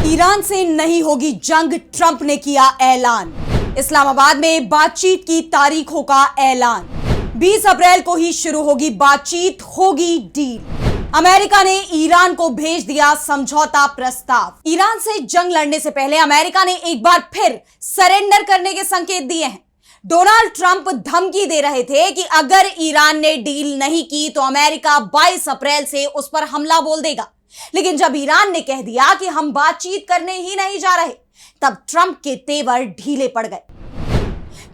Iran से नहीं होगी जंग, ट्रंप ने किया ऐलान। इस्लामाबाद में बातचीत की तारीखों का ऐलान। 20 अप्रैल को ही शुरू होगी बातचीत, होगी डील। अमेरिका ने ईरान को भेज दिया समझौता प्रस्ताव। ईरान से जंग लड़ने से पहले अमेरिका ने एक बार फिर सरेंडर करने के संकेत दिए हैं। डोनाल्ड ट्रंप धमकी दे रहे थे कि अगर ईरान ने डील नहीं की तो अमेरिका 22 अप्रैल से उस पर हमला बोल देगा। लेकिन जब ईरान ने कह दिया कि हम बातचीत करने ही नहीं जा रहे, तब ट्रंप के तेवर ढीले पड़ गए।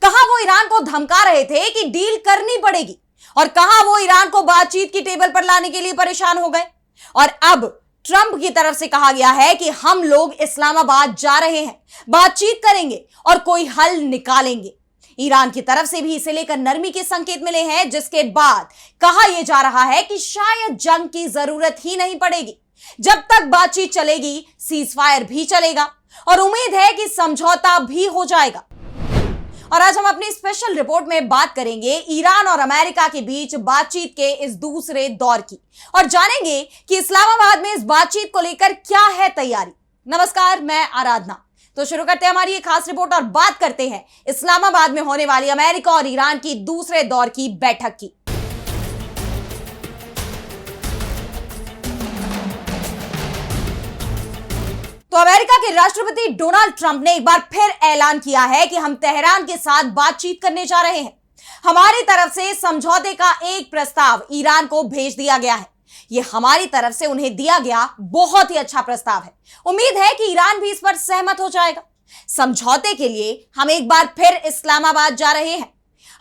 कहां वो ईरान को धमका रहे थे कि डील करनी पड़ेगी, और कहां वो ईरान को बातचीत की टेबल पर लाने के लिए परेशान हो गए। और अब ट्रंप की तरफ से कहा गया है कि हम लोग इस्लामाबाद जा रहे हैं, बातचीत करेंगे और कोई हल निकालेंगे। ईरान की तरफ से भी इसे लेकर नरमी के संकेत मिले हैं, जिसके बाद कहा यह जा रहा है कि शायद जंग की जरूरत ही नहीं पड़ेगी। जब तक बातचीत चलेगी, सीजफायर भी चलेगा और उम्मीद है कि समझौता भी हो जाएगा। और आज हम अपनी स्पेशल रिपोर्ट में बात करेंगे ईरान और अमेरिका के बीच बातचीत के इस दूसरे दौर की, और जानेंगे कि इस्लामाबाद में इस बातचीत को लेकर क्या है तैयारी। नमस्कार, मैं आराधना। तो शुरू करते हैं हमारी ये खास रिपोर्ट और बात करते हैं इस्लामाबाद में होने वाली अमेरिका और ईरान की दूसरे दौर की बैठक की। तो अमेरिका के राष्ट्रपति डोनाल्ड ट्रंप ने एक बार फिर ऐलान किया है कि हम तेहरान के साथ बातचीत करने जा रहे हैं। हमारी तरफ से समझौते का एक प्रस्ताव ईरान को भेज दिया गया है। यह हमारी तरफ से उन्हें दिया गया बहुत ही अच्छा प्रस्ताव है। उम्मीद है कि ईरान भी इस पर सहमत हो जाएगा। समझौते के लिए हम एक बार फिर इस्लामाबाद जा रहे हैं।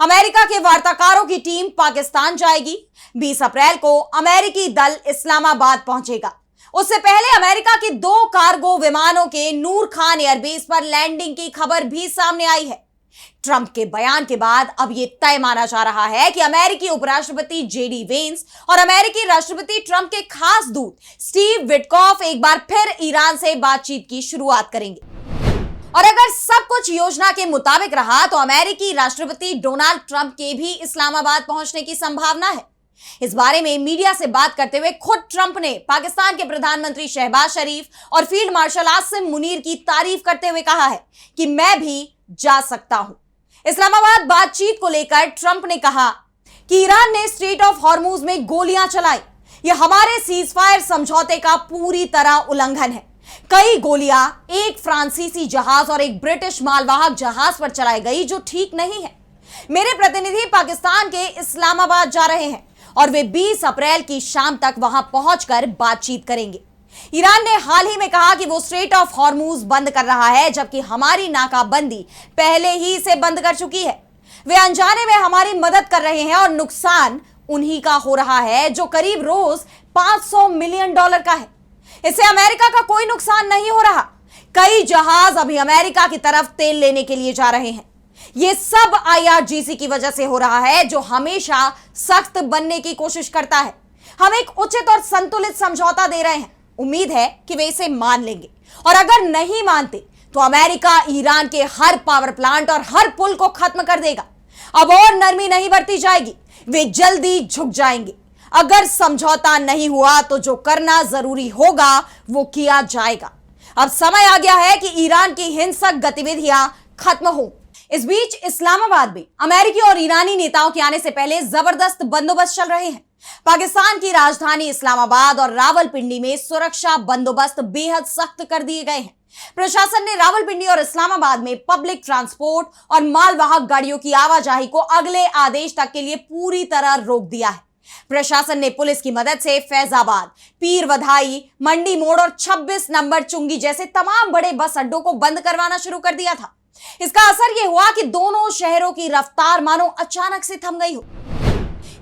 अमेरिका के वार्ताकारों की टीम पाकिस्तान जाएगी। 20 अप्रैल को अमेरिकी दल इस्लामाबाद पहुंचेगा। उससे पहले अमेरिका की 2 कार्गो विमानों के नूर खान एयरबेस पर लैंडिंग की खबर भी सामने आई है। ट्रंप के बयान के बाद अब यह तय माना जा रहा है कि अमेरिकी उपराष्ट्रपति जेडी वेंस और अमेरिकी राष्ट्रपति ट्रंप के खास दूत स्टीव विटकॉफ एक बार फिर ईरान से बातचीत की शुरुआत करेंगे। और अगर सब कुछ योजना के मुताबिक रहा तो अमेरिकी राष्ट्रपति डोनाल्ड ट्रंप के भी इस्लामाबाद पहुंचने की संभावना है। इस बारे में मीडिया से बात करते हुए खुद ट्रंप ने पाकिस्तान के प्रधानमंत्री शहबाज शरीफ और फील्ड मार्शल आसिम मुनीर की तारीफ करते हुए कहा है कि मैं भी जा सकता हूं। इस्लामाबाद बातचीत को लेकर ट्रंप ने कहा कि ईरान ने स्ट्रेट ऑफ हॉर्मुज में गोलियां चलाई। यह हमारे सीजफायर समझौते का पूरी तरह उल्लंघन है। कई गोलियां एक फ्रांसीसी जहाज और एक ब्रिटिश मालवाहक जहाज पर चलाई गई, जो ठीक नहीं है। मेरे प्रतिनिधि पाकिस्तान के इस्लामाबाद जा रहे हैं और वे 20 अप्रैल की शाम तक वहां पहुंचकर बातचीत करेंगे। ईरान ने हाल ही में कहा कि वो स्ट्रेट ऑफ हॉर्मुज बंद कर रहा है, जबकि हमारी नाकाबंदी पहले ही इसे बंद कर चुकी है। वे अनजाने में हमारी मदद कर रहे हैं और नुकसान उन्हीं का हो रहा है, जो करीब रोज $500 मिलियन का है। इससे अमेरिका का कोई नुकसान नहीं हो रहा। कई जहाज अभी अमेरिका की तरफ तेल लेने के लिए जा रहे हैं। यह सब IRGC की वजह से हो रहा है, जो हमेशा सख्त बनने की कोशिश करता है। हम एक उचित और संतुलित समझौता दे रहे हैं। उम्मीद है कि वे इसे मान लेंगे, और अगर नहीं मानते तो अमेरिका ईरान के हर पावर प्लांट और हर पुल को खत्म कर देगा। अब और नरमी नहीं बरती जाएगी, वे जल्दी झुक जाएंगे। अगर समझौता नहीं हुआ तो जो करना जरूरी होगा वो किया जाएगा। अब समय आ गया है कि ईरान की हिंसक गतिविधियां खत्म हो। इस बीच इस्लामाबाद में अमेरिकी और ईरानी नेताओं के आने से पहले जबरदस्त बंदोबस्त चल रहे हैं। पाकिस्तान की राजधानी इस्लामाबाद और रावलपिंडी में सुरक्षा बंदोबस्त बेहद सख्त कर दिए गए हैं। प्रशासन ने रावलपिंडी और इस्लामाबाद में पब्लिक ट्रांसपोर्ट और मालवाहक गाड़ियों की आवाजाही को अगले आदेश तक के लिए पूरी तरह रोक दिया है। प्रशासन ने पुलिस की मदद से फैजाबाद, पीर वधाई, मंडी मोड़ और 26 नंबर चुंगी जैसे तमाम बड़े बस अड्डों को बंद करवाना शुरू कर दिया था। इसका असर यह हुआ कि दोनों शहरों की रफ्तार मानो अचानक से थम गई हो।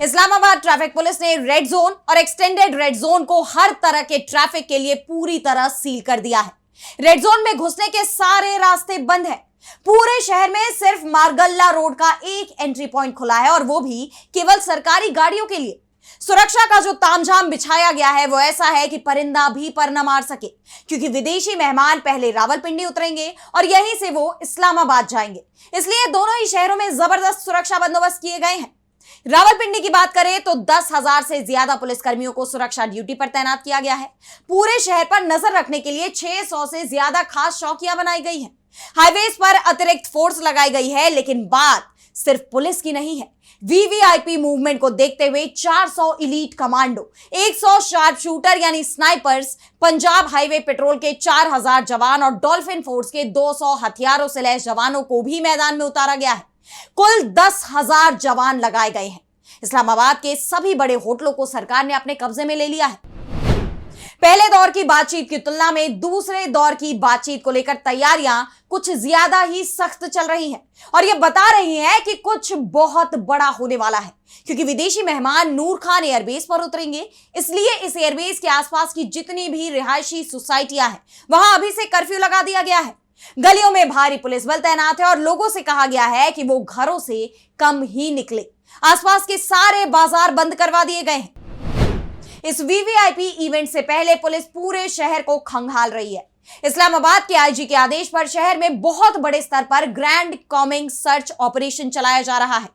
इस्लामाबाद ट्रैफिक पुलिस ने रेड जोन और एक्सटेंडेड रेड जोन को हर तरह के ट्रैफिक के लिए पूरी तरह सील कर दिया है। रेड जोन में घुसने के सारे रास्ते बंद हैं। पूरे शहर में सिर्फ मारगल्ला रोड का एक एंट्री पॉइंट खुला है, और वो भी केवल सरकारी गाड़ियों के लिए। सुरक्षा का जो तामझाम बिछाया गया है वो ऐसा है कि परिंदा भी पर न मार सके, क्योंकि विदेशी मेहमान पहले रावलपिंडी उतरेंगे और यहीं से वो इस्लामाबाद जाएंगे। इसलिए दोनों ही शहरों में जबरदस्त सुरक्षा बंदोबस्त किए गए हैं। रावलपिंडी की बात करें तो 10,000 से ज्यादा पुलिसकर्मियों को सुरक्षा ड्यूटी पर तैनात किया गया है। पूरे शहर पर नजर रखने के लिए 600 से ज्यादा खास चौकियां बनाई गई हैं। हाईवेज पर अतिरिक्त फोर्स लगाई गई है, लेकिन बात सिर्फ पुलिस की नहीं है। वीवीआईपी मूवमेंट को देखते हुए 400 इलीट कमांडो, 100 शार्प शूटर यानी स्नाइपर्स, पंजाब हाईवे पेट्रोल के 4,000 जवान और डॉल्फिन फोर्स के 200 हथियारों से लैस जवानों को भी मैदान में उतारा गया है। कुल 10,000 जवान लगाए गए हैं। इस्लामाबाद के सभी बड़े होटलों को सरकार ने अपने कब्जे में ले लिया है। पहले दौर की बातचीत की तुलना में दूसरे दौर की बातचीत को लेकर तैयारियां कुछ ज्यादा ही सख्त चल रही हैं और ये बता रही हैं कि कुछ बहुत बड़ा होने वाला है, क्योंकि विदेशी मेहमान नूर खान एयरबेस पर उतरेंगे। इसलिए इस एयरबेस के आसपास की जितनी भी रिहायशी सोसाइटियां हैं, वहां अभी से कर्फ्यू लगा दिया गया है। गलियों में भारी पुलिस बल तैनात है और लोगों से कहा गया है कि वो घरों से कम ही निकले। आसपास के सारे बाजार बंद करवा दिए गए हैं। इस वीवीआईपी इवेंट से पहले पुलिस पूरे शहर को खंगाल रही है। इस्लामाबाद के आईजी के आदेश पर शहर में बहुत बड़े स्तर पर ग्रैंड कॉमिंग सर्च ऑपरेशन चलाया जा रहा है।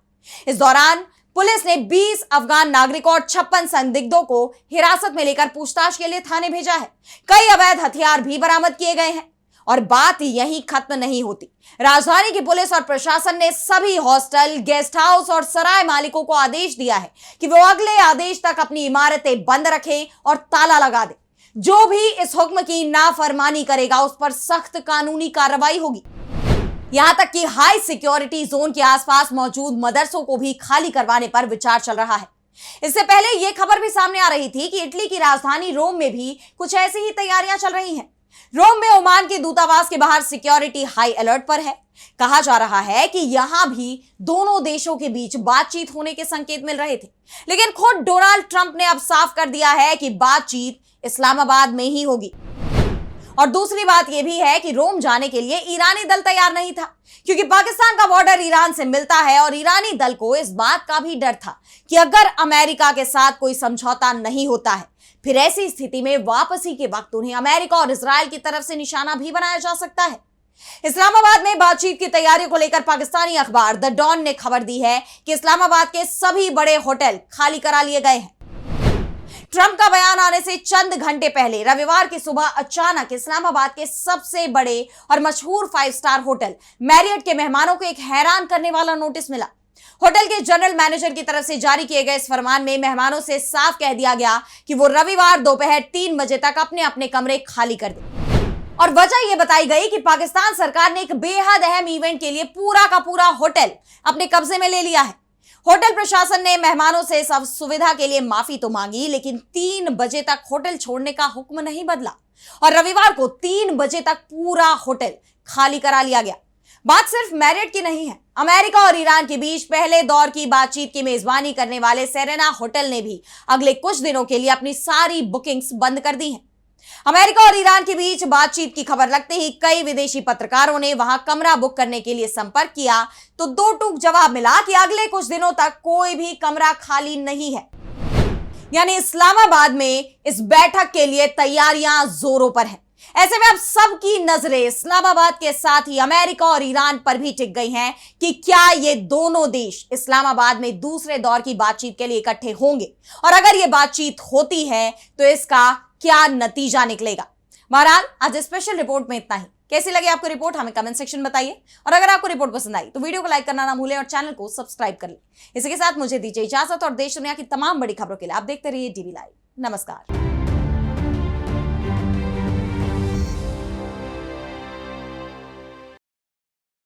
इस दौरान पुलिस ने 20 अफगान नागरिकों और 56 संदिग्धों को हिरासत में लेकर पूछताछ के लिए थाने भेजा है। कई अवैध हथियार भी बरामद किए गए हैं और बात यहीं खत्म नहीं होती। राजधानी की पुलिस और प्रशासन ने सभी हॉस्टल, गेस्ट हाउस और सराय मालिकों को आदेश दिया है कि वो अगले आदेश तक अपनी इमारतें बंद रखें और ताला लगा दें। जो भी इस हुक्म की नाफरमानी करेगा उस पर सख्त कानूनी कार्रवाई होगी। यहां तक कि हाई सिक्योरिटी जोन के आसपास मौजूद मदरसों को भी खाली करवाने पर विचार चल रहा है। इससे पहले यह खबर भी सामने आ रही थी कि इटली की राजधानी रोम में भी कुछ ऐसी ही तैयारियां चल रही हैं। रोम में ओमान के दूतावास के बाहर सिक्योरिटी हाई अलर्ट पर है। कहा जा रहा है कि यहां भी दोनों देशों के बीच बातचीत होने के संकेत मिल रहे थे, लेकिन खुद डोनाल्ड ट्रंप ने अब साफ कर दिया है कि बातचीत इस्लामाबाद में ही होगी। और दूसरी बात यह भी है कि रोम जाने के लिए ईरानी दल तैयार नहीं था, क्योंकि पाकिस्तान का बॉर्डर ईरान से मिलता है और ईरानी दल को इस बात का भी डर था कि अगर अमेरिका के साथ कोई समझौता नहीं होता है, फिर ऐसी स्थिति में वापसी के वक्त उन्हें अमेरिका और इजराइल की तरफ से निशाना भी बनाया जा सकता है। इस्लामाबाद में बातचीत की तैयारियों को लेकर पाकिस्तानी अखबार द डॉन ने खबर दी है कि इस्लामाबाद के सभी बड़े होटल खाली करा लिए गए हैं। ट्रंप का बयान आने से चंद घंटे पहले रविवार की सुबह अचानक इस्लामाबाद के सबसे बड़े और मशहूर 5 स्टार होटल मैरियट के मेहमानों को एक हैरान करने वाला नोटिस मिला। होटल के जनरल मैनेजर की तरफ से जारी किए गए इस फरमान में मेहमानों से साफ कह दिया गया कि वो रविवार दोपहर 3 बजे तक अपने अपने कमरे खाली कर दें। और वजह यह बताई गई कि पाकिस्तान सरकार ने एक बेहद अहम इवेंट के लिए पूरा का पूरा होटल अपने कब्जे में ले लिया है। होटल प्रशासन ने मेहमानों से सब सुविधा के लिए माफी तो मांगी, लेकिन 3 बजे तक होटल छोड़ने का हुक्म नहीं बदला और रविवार को 3 बजे तक पूरा होटल खाली करा लिया गया। बात सिर्फ मैरियट की नहीं है। अमेरिका और ईरान के बीच पहले दौर की बातचीत की मेजबानी करने वाले सेरेना होटल ने भी अगले कुछ दिनों के लिए अपनी सारी बुकिंग्स बंद कर दी हैं। अमेरिका और ईरान के बीच बातचीत की खबर लगते ही कई विदेशी पत्रकारों ने वहां कमरा बुक करने के लिए संपर्क किया, तो दो टूक जवाब मिला कि अगले कुछ दिनों तक कोई भी कमरा खाली नहीं है। यानी इस्लामाबाद में इस बैठक के लिए तैयारियां जोरों पर हैं। ऐसे में अब सबकी नजरें इस्लामाबाद के साथ ही अमेरिका और ईरान पर भी टिक गई हैं कि क्या ये दोनों देश इस्लामाबाद में दूसरे दौर की बातचीत के लिए इकट्ठे होंगे, और अगर ये बातचीत होती है तो इसका क्या नतीजा निकलेगा। बहरहाल आज स्पेशल रिपोर्ट में इतना ही। कैसी लगी आपको रिपोर्ट हमें कमेंट सेक्शन में बताइए, और अगर आपको रिपोर्ट पसंद आई तो वीडियो को लाइक करना ना भूलें और चैनल को सब्सक्राइब कर लें। इसी के साथ मुझे दीजिए इजाजत और देश दुनिया की तमाम बड़ी खबरों के लिए आप देखते रहिए डीवी लाइव। नमस्कार।